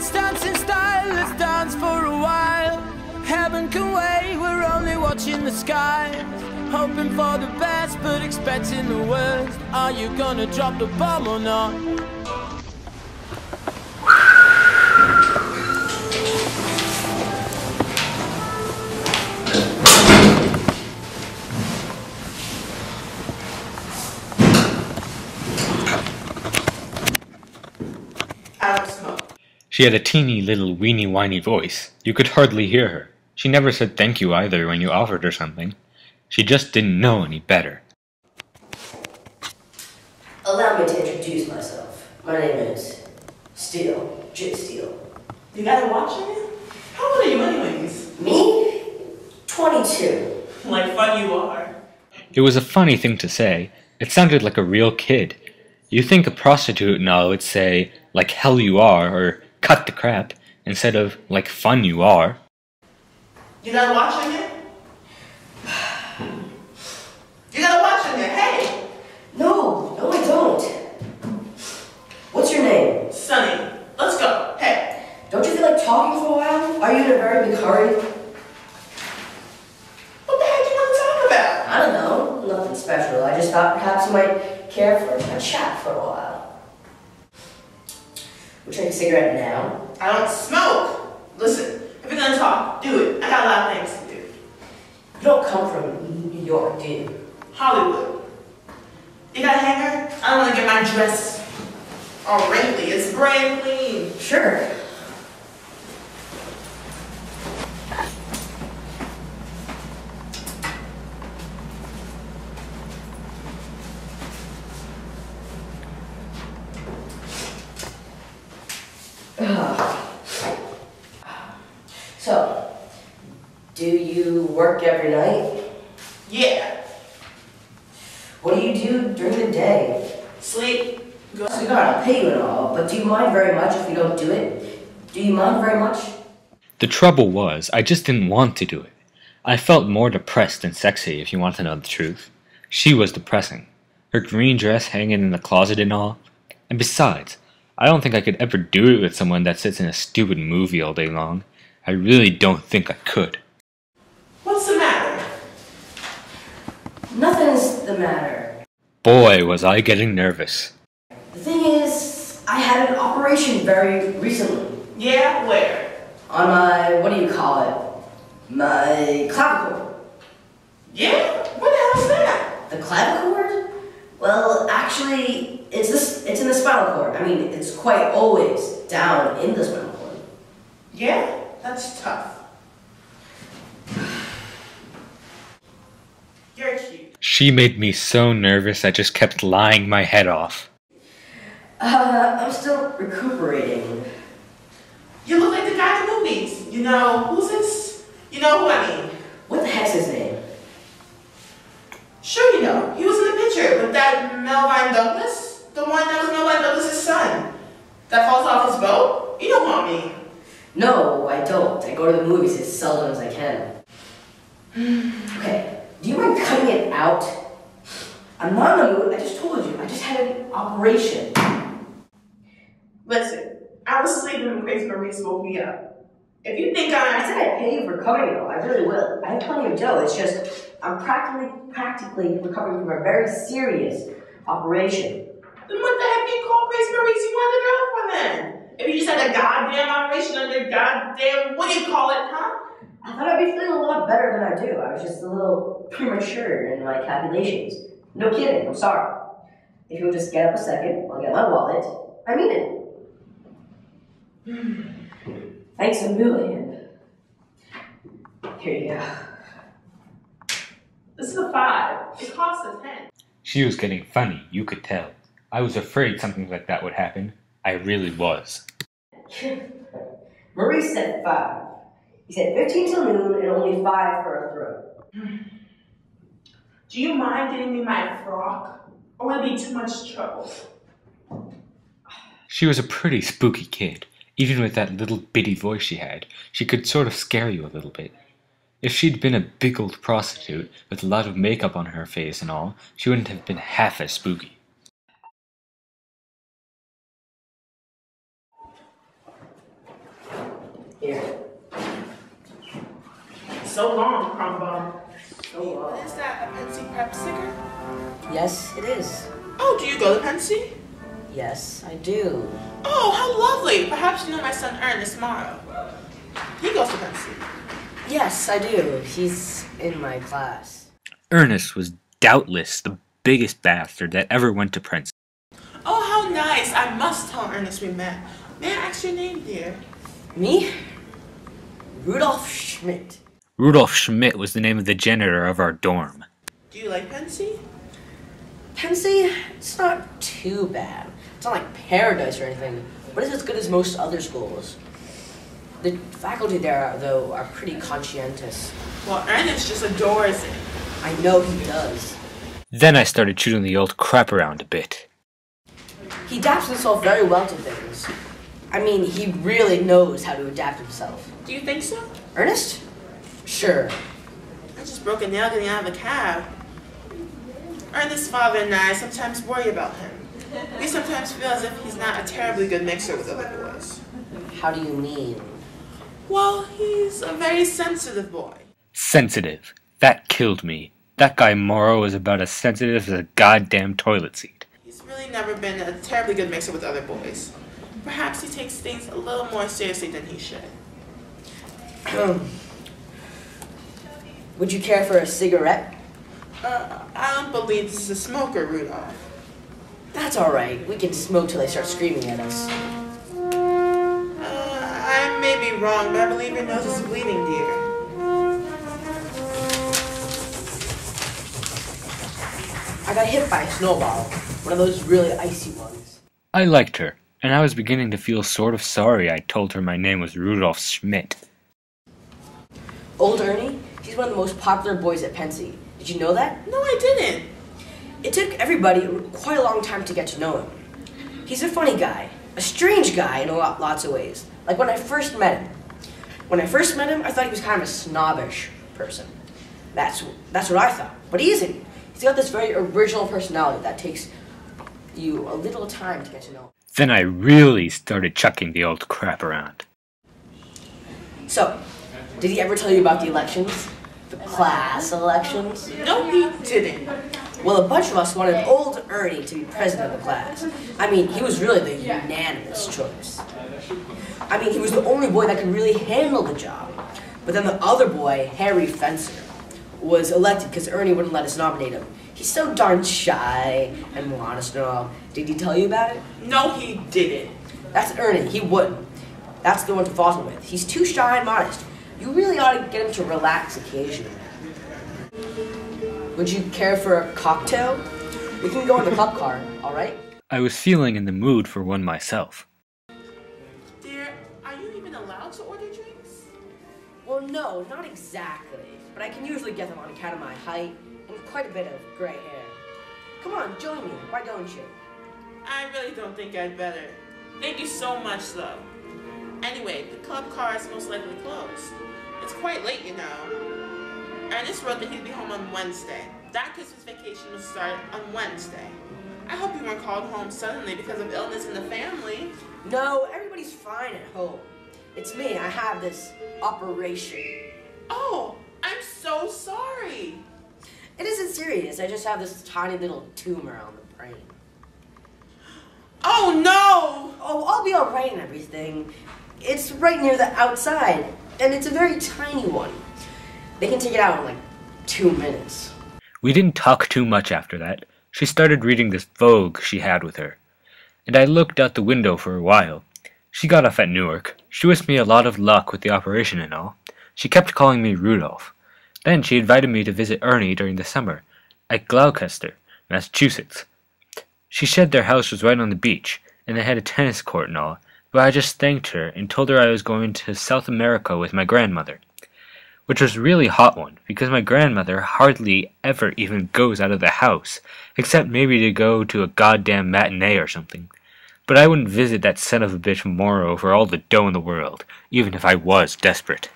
Let's dance in style, let's dance for a while. Heaven can wait, we're only watching the skies. Hoping for the best, but expecting the worst. Are you gonna drop the bomb or not? I don't smoke. She had a teeny little weeny-whiny voice. You could hardly hear her. She never said thank you either when you offered her something. She just didn't know any better. Allow me to introduce myself. My name is Steele, Jit Steele. You got a watch on you? How old are you anyways? Me? 22. Like fun you are. It was a funny thing to say. It sounded like a real kid. You think a prostitute now would say, like hell you are, or cut the crap, instead of like fun you are. You got a watch on you? You got a watch on you, hey! No, I don't. What's your name? Sonny, let's go, hey. Don't you feel like talking for a while? Are you in a very big hurry? What the heck do you want to talk about? I don't know, nothing special. I just thought perhaps you might care for a chat for a while. Would you like a cigarette now? I don't smoke. Listen, if you're gonna talk, do it. I got a lot of things to do. You don't come from New York, do you? Hollywood. You got a hanger? I don't want to get my dress all wrinkly. It's brand clean. Sure. So, do you work every night? Yeah. What do you do during the day? Sleep. Go. So God, I'll pay you and all, but do you mind very much if we don't do it? Do you mind very much? The trouble was, I just didn't want to do it. I felt more depressed than sexy, if you want to know the truth. She was depressing. Her green dress hanging in the closet and all. And besides, I don't think I could ever do it with someone that sits in a stupid movie all day long. I really don't think I could. What's the matter? Nothing's the matter. Boy, was I getting nervous. The thing is, I had an operation very recently. Yeah, where? On my, what do you call it? My clavicle. Yeah? What the hell's that? The clavicle? Well, actually, it's in the spinal cord. I mean, it's quite always down in the spinal cord. Yeah? That's tough. You're cute. She made me so nervous I just kept lying my head off. I'm still recuperating. You look like the guy in the movies. You know, who's this? You know who I mean. What the heck's his name? Sure you know. He was in the picture with that Melvin Douglas. The one that was Melvin Douglas' son. That falls off his boat. You know who I mean. No, I don't. I go to the movies as seldom as I can. Okay, do you mind cutting it out? I'm not in the mood. I just told you. I just had an operation. Listen, I was sleeping when Grace Marie woke me up. If you think I said I'd pay you for covering it all. I really will. I have plenty of dough. It's just I'm practically recovering from a very serious operation. Then what the heck do you call Grace Marie? You want the girl for then? If you just had a goddamn operation under goddamn, what do you call it, huh? I thought I'd be feeling a lot better than I do. I was just a little premature in my calculations. No kidding, I'm sorry. If you'll just get up a second, I'll get my wallet. I mean it. Thanks a million. Here you go. This is a 5. It costs a 10. She was getting funny, you could tell. I was afraid something like that would happen. I really was. Maurice said 5. He said 15 till noon and only 5 for a throw. Do you mind getting me my frock? Or will it be too much trouble? She was a pretty spooky kid. Even with that little bitty voice she had, she could sort of scare you a little bit. If she'd been a big old prostitute with a lot of makeup on her face and all, she wouldn't have been half as spooky. Here. So long, Crumbum. So long. Is that a Pensy prep sticker? Yes, it is. Oh, do you go to Pensy? Yes, I do. Oh, how lovely. Perhaps you know my son Ernest Morrow. He goes to Pensy. Yes, I do. He's in my class. Ernest was doubtless the biggest bastard that ever went to Prince. Oh, how nice. I must tell Ernest we met. May I ask your name, dear? Me? Rudolph Schmidt. Rudolf Schmidt was the name of the janitor of our dorm. Do you like Pensy? Pensy, it's not too bad. It's not like paradise or anything, but it's as good as most other schools. The faculty there, though, are pretty conscientious. Well, Ernest just adores it. I know he does. Then I started shooting the old crap around a bit. He adapts himself very well to things. I mean, he really knows how to adapt himself. Do you think so? Ernest? Sure. I just broke a nail getting out of a cab. Ernest's father and I sometimes worry about him. We sometimes feel as if he's not a terribly good mixer with other boys. How do you mean? Well, he's a very sensitive boy. Sensitive. That killed me. That guy Morrow was about as sensitive as a goddamn toilet seat. He's really never been a terribly good mixer with other boys. Perhaps he takes things a little more seriously than he should. Would you care for a cigarette? I don't believe this is a smoker, Rudolph. That's alright. We can smoke till they start screaming at us. I may be wrong, but I believe your nose is bleeding, dear. I got hit by a snowball. One of those really icy ones. I liked her, and I was beginning to feel sort of sorry I told her my name was Rudolf Schmidt. Old Ernie? He's one of the most popular boys at Pensy. Did you know that? No, I didn't. It took everybody quite a long time to get to know him. He's a funny guy. A strange guy in lots of ways. Like when I first met him. When I first met him, I thought he was kind of a snobbish person. That's what I thought. But he isn't. He's got this very original personality that takes you a little time to get to know him. Then I really started chucking the old crap around. So, did he ever tell you about the elections? The class elections? No, he didn't. Well, a bunch of us wanted old Ernie to be president of the class. I mean, he was really the unanimous choice. I mean, he was the only boy that could really handle the job. But then the other boy, Harry Fencer, was elected because Ernie wouldn't let us nominate him. He's so darn shy and modest and all. Did he tell you about it? No, he didn't. That's Ernie. He wouldn't. That's the one to fall in with. He's too shy and modest. You really ought to get him to relax occasionally. Would you care for a cocktail? We can go in the club car, alright? I was feeling in the mood for one myself. Dear, are you even allowed to order drinks? Well, no, not exactly. But I can usually get them on account of my height and quite a bit of gray hair. Come on, join me. Why don't you? I really don't think I'd better. Thank you so much, though. Anyway, the club car is most likely closed. It's quite late, you know. Ernest wrote that he'd be home on Wednesday. That Christmas vacation will start on Wednesday. I hope you weren't called home suddenly because of illness in the family. No, everybody's fine at home. It's me. I have this operation. Oh, I'm so sorry. It isn't serious. I just have this tiny little tumor on the brain. Oh, no! Oh, I'll be alright and everything. It's right near the outside, and it's a very tiny one. They can take it out in like 2 minutes. We didn't talk too much after that. She started reading this Vogue she had with her, and I looked out the window for a while. She got off at Newark. She wished me a lot of luck with the operation and all. She kept calling me Rudolph. Then she invited me to visit Ernie during the summer at Gloucester, Massachusetts. She said their house was right on the beach, and they had a tennis court and all, but I just thanked her and told her I was going to South America with my grandmother, which was a really hot one, because my grandmother hardly ever even goes out of the house, except maybe to go to a goddamn matinee or something. But I wouldn't visit that son of a bitch Morrow for all the dough in the world, even if I was desperate.